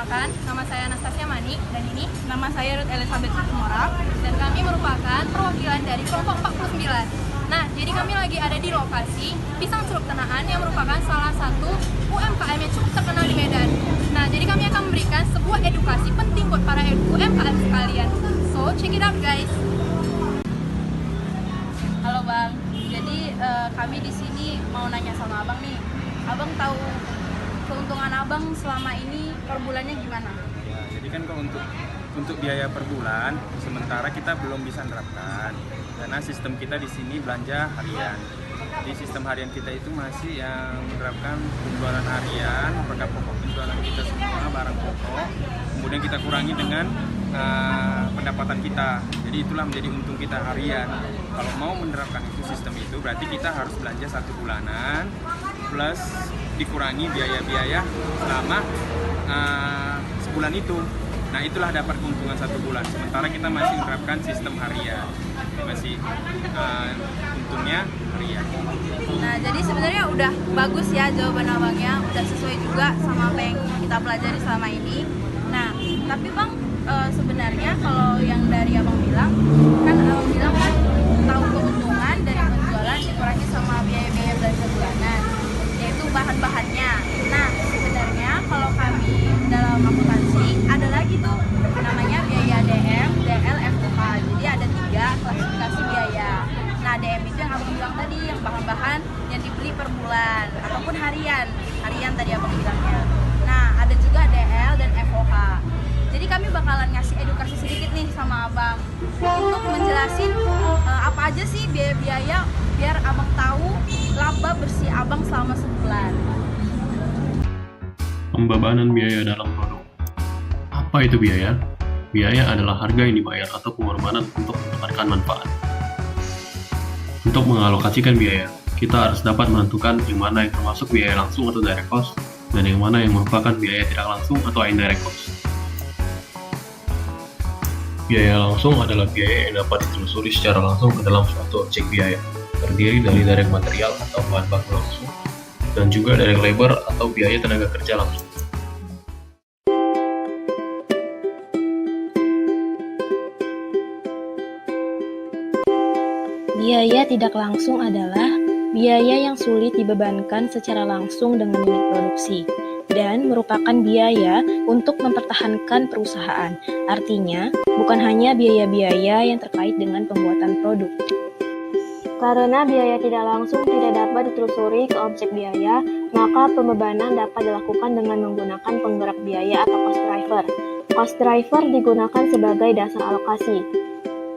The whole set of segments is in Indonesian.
Perkenalkan, nama saya Anastasia Mani dan ini Nama saya Ruth Elizabeth Situmorang. dan kami merupakan perwakilan dari kelompok 49. Nah, jadi kami lagi ada di lokasi Pisang Celup Tenaan yang merupakan salah satu UMKM yang cukup terkenal di Medan. Nah, jadi kami akan memberikan sebuah edukasi penting buat para UMKM sekalian. So, check it out guys. Halo Bang, jadi kami di sini mau nanya sama Abang nih. Abang tahu keuntungan Abang selama ini per bulannya gimana? Ya, jadi kan kalau untuk biaya per bulan, sementara kita belum bisa menerapkan karena sistem kita di sini belanja harian. Di sistem harian kita itu masih yang menerapkan penjualan harian, pada pokok penjualan kita semua barang pokok, kemudian kita kurangi dengan pendapatan kita. Jadi itulah menjadi untung kita harian. Kalau mau menerapkan itu sistem itu, berarti kita harus belanja 1 bulanan plus dikurangi biaya-biaya selama sebulan itu. Nah, itulah dapat keuntungan 1 bulan. Sementara kita masih menerapkan sistem harian, masih untungnya harian. Nah, jadi sebenarnya udah bagus ya jawaban Abangnya, udah sesuai juga sama apa yang kita pelajari selama ini. Nah, tapi Bang, sebenarnya kalau yang dari Abang bilang, kan Abang bilang kan tahu keuntungan dari penjualan dikurangi sama biaya-biaya belanja bulanan, yaitu bahan-bahannya. Nah, sebenarnya kalau kami dalam akuntansi ada lagi tuh namanya biaya DM, DL, FOH. Jadi ada 3 klasifikasi biaya. Nah, DM itu yang Abang bilang tadi, yang bahan-bahan yang dibeli per bulan ataupun harian tadi Abang bilangnya. Nah, ada juga DL dan FOH. Jadi kami bakalan ngasih edukasi sedikit nih sama Abang untuk menjelasin apa aja sih biaya-biaya biar Abang tahu laba bersih Abang selama sebulan. Pembebanan biaya dalam produk. Apa itu biaya? Biaya adalah harga yang dibayar atau pengorbanan untuk mendapatkan manfaat. Untuk mengalokasikan biaya, kita harus dapat menentukan yang mana yang termasuk biaya langsung atau direct cost, dan yang mana yang merupakan biaya tidak langsung atau indirect cost. Biaya langsung adalah biaya yang dapat ditelusuri secara langsung ke dalam suatu objek biaya, terdiri dari direct material atau bahan baku langsung, dan juga direct labor atau biaya tenaga kerja langsung. Biaya tidak langsung adalah biaya yang sulit dibebankan secara langsung dengan unit produksi dan merupakan biaya untuk mempertahankan perusahaan. Artinya, bukan hanya biaya-biaya yang terkait dengan pembuatan produk. Karena biaya tidak langsung tidak dapat ditelusuri ke objek biaya, maka pembebanan dapat dilakukan dengan menggunakan penggerak biaya atau cost driver. Cost driver digunakan sebagai dasar alokasi.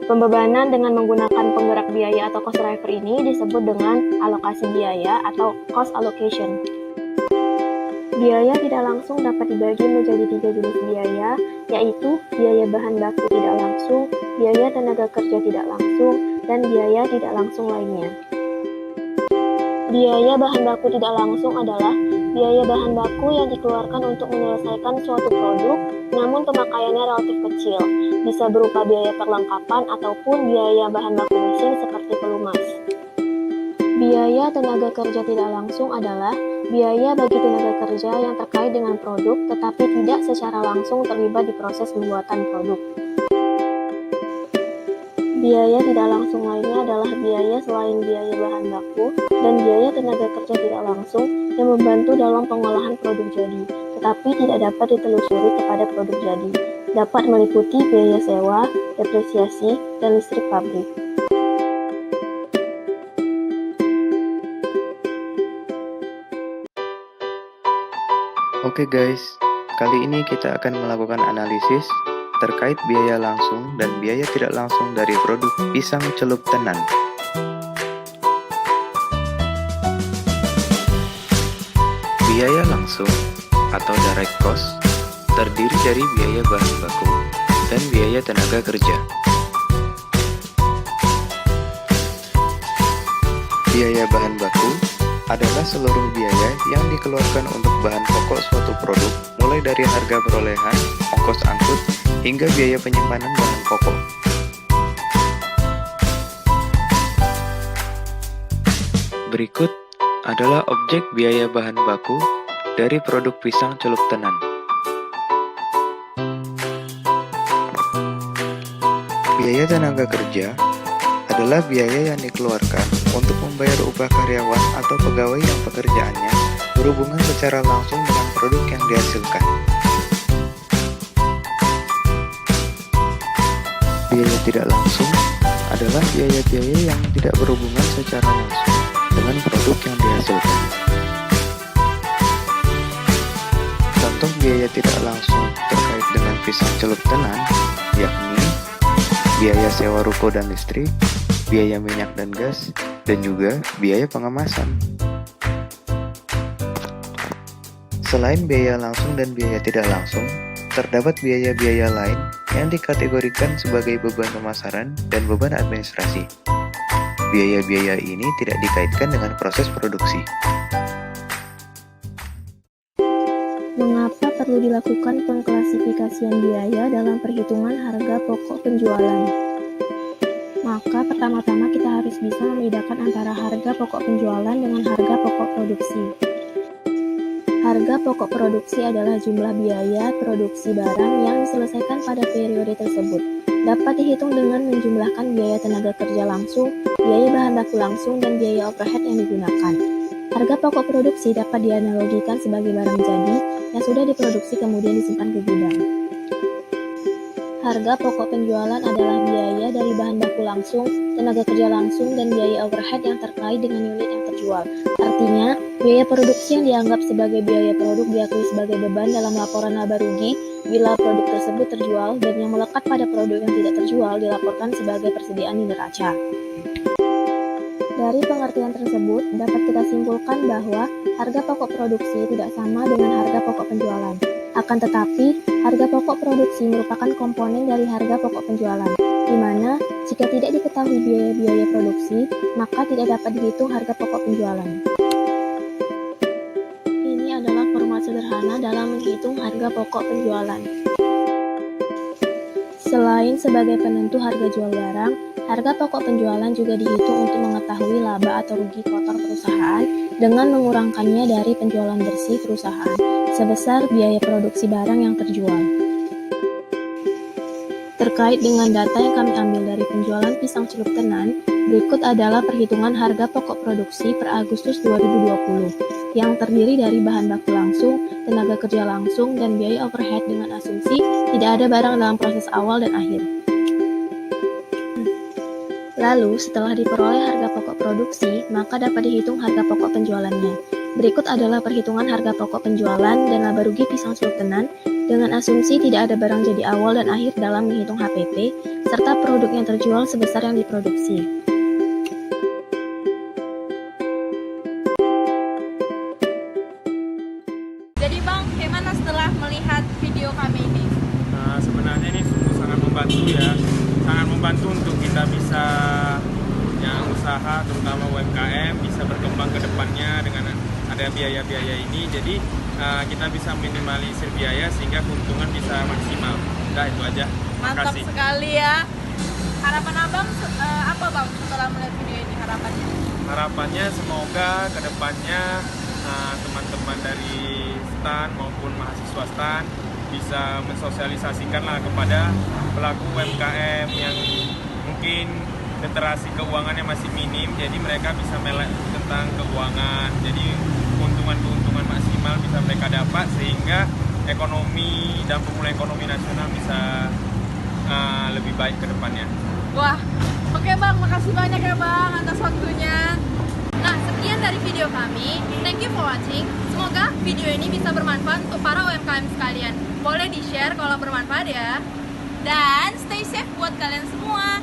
Pembebanan dengan menggunakan penggerak biaya atau cost driver ini disebut dengan alokasi biaya atau cost allocation. Biaya tidak langsung dapat dibagi menjadi 3 jenis biaya, yaitu biaya bahan baku tidak langsung, biaya tenaga kerja tidak langsung, dan biaya tidak langsung lainnya. Biaya bahan baku tidak langsung adalah biaya bahan baku yang dikeluarkan untuk menyelesaikan suatu produk, namun pemakaiannya relatif kecil. Bisa berupa biaya perlengkapan ataupun biaya bahan baku mesin seperti pelumas. Biaya tenaga kerja tidak langsung adalah biaya bagi tenaga kerja yang terkait dengan produk tetapi tidak secara langsung terlibat di proses pembuatan produk. Biaya tidak langsung lainnya adalah biaya selain biaya bahan baku dan biaya tenaga kerja tidak langsung yang membantu dalam pengolahan produk jadi, tetapi tidak dapat ditelusuri kepada produk jadi. Dapat meliputi biaya sewa, depresiasi, dan listrik pabrik. Oke guys, kali ini kita akan melakukan analisis terkait biaya langsung dan biaya tidak langsung dari produk pisang celup tenan. Biaya langsung atau direct cost terdiri dari biaya bahan baku dan biaya tenaga kerja. Biaya bahan baku adalah seluruh biaya yang dikeluarkan untuk bahan pokok suatu produk, mulai dari harga perolehan, ongkos angkut, hingga biaya penyimpanan bahan pokok. Berikut adalah objek biaya bahan baku dari produk pisang celup tenan. Biaya tenaga kerja adalah biaya yang dikeluarkan untuk membayar upah karyawan atau pegawai yang pekerjaannya berhubungan secara langsung dengan produk yang dihasilkan. Biaya tidak langsung adalah biaya-biaya yang tidak berhubungan secara langsung dengan produk yang dihasilkan. Contoh biaya tidak langsung terkait dengan pisang celup tenan, yakni biaya sewa ruko dan listrik, biaya minyak dan gas, dan juga biaya pengemasan. Selain biaya langsung dan biaya tidak langsung, terdapat biaya-biaya lain yang dikategorikan sebagai beban pemasaran dan beban administrasi. Biaya-biaya ini tidak dikaitkan dengan proses produksi. Mengapa perlu dilakukan pengklasifikasian biaya dalam perhitungan harga pokok penjualan? Maka pertama-tama kita harus bisa membedakan antara harga pokok penjualan dengan harga pokok produksi. Harga pokok produksi adalah jumlah biaya produksi barang yang diselesaikan pada periode tersebut. Dapat dihitung dengan menjumlahkan biaya tenaga kerja langsung, biaya bahan baku langsung, dan biaya overhead yang digunakan. Harga pokok produksi dapat dianalogikan sebagai barang jadi yang sudah diproduksi kemudian disimpan ke gudang. Harga pokok penjualan adalah biaya dari bahan baku langsung, tenaga kerja langsung, dan biaya overhead yang terkait dengan unit yang terjual. Artinya, biaya produksi yang dianggap sebagai biaya produk diakui sebagai beban dalam laporan laba rugi bila produk tersebut terjual, dan yang melekat pada produk yang tidak terjual dilaporkan sebagai persediaan di neraca. Dari pengertian tersebut, dapat kita simpulkan bahwa harga pokok produksi tidak sama dengan harga pokok penjualan. Akan tetapi, harga pokok produksi merupakan komponen dari harga pokok penjualan, di mana jika tidak diketahui biaya-biaya produksi, maka tidak dapat dihitung harga pokok penjualan. Ini adalah format sederhana dalam menghitung harga pokok penjualan. Selain sebagai penentu harga jual barang, harga pokok penjualan juga dihitung untuk mengetahui laba atau rugi kotor perusahaan dengan mengurangkannya dari penjualan bersih perusahaan sebesar biaya produksi barang yang terjual. Terkait dengan data yang kami ambil dari penjualan pisang celup tenan, berikut adalah perhitungan harga pokok produksi per Agustus 2020 yang terdiri dari bahan baku langsung, tenaga kerja langsung, dan biaya overhead dengan asumsi tidak ada barang dalam proses awal dan akhir. Lalu, setelah diperoleh harga pokok produksi, maka dapat dihitung harga pokok penjualannya. Berikut adalah perhitungan harga pokok penjualan dan laba rugi pisang celup tenan dengan asumsi tidak ada barang jadi awal dan akhir dalam menghitung HPP, serta produk yang terjual sebesar yang diproduksi. Jadi Bang, gimana setelah melihat video kami ini? Nah, sebenarnya ini sungguh sangat membantu ya, sangat membantu untuk kita bisa yang usaha terutama UMKM bisa berkembang ke depannya dengan ada biaya-biaya ini. Jadi kita bisa minimalisir biaya sehingga keuntungan bisa maksimal. Udah itu aja. Mantap Makasih. sekali ya. Harapan Abang apa Bang setelah melihat video ini harapannya? Harapannya semoga ke depannya teman-teman dari STAN maupun mahasiswa STAN bisa mensosialisasikan lah kepada pelaku UMKM yang mungkin literasi keuangannya masih minim, jadi mereka bisa melek tentang keuangan, jadi keuntungan maksimal bisa mereka dapat sehingga ekonomi dan pemulihan ekonomi nasional bisa lebih baik ke depannya. Wah, oke Bang, makasih banyak ya Bang atas waktunya. Nah, sekian dari video kami. Thank you for watching. Semoga video ini bisa bermanfaat untuk para UMKM sekalian. Boleh di-share kalau bermanfaat ya. Dan stay safe buat kalian semua.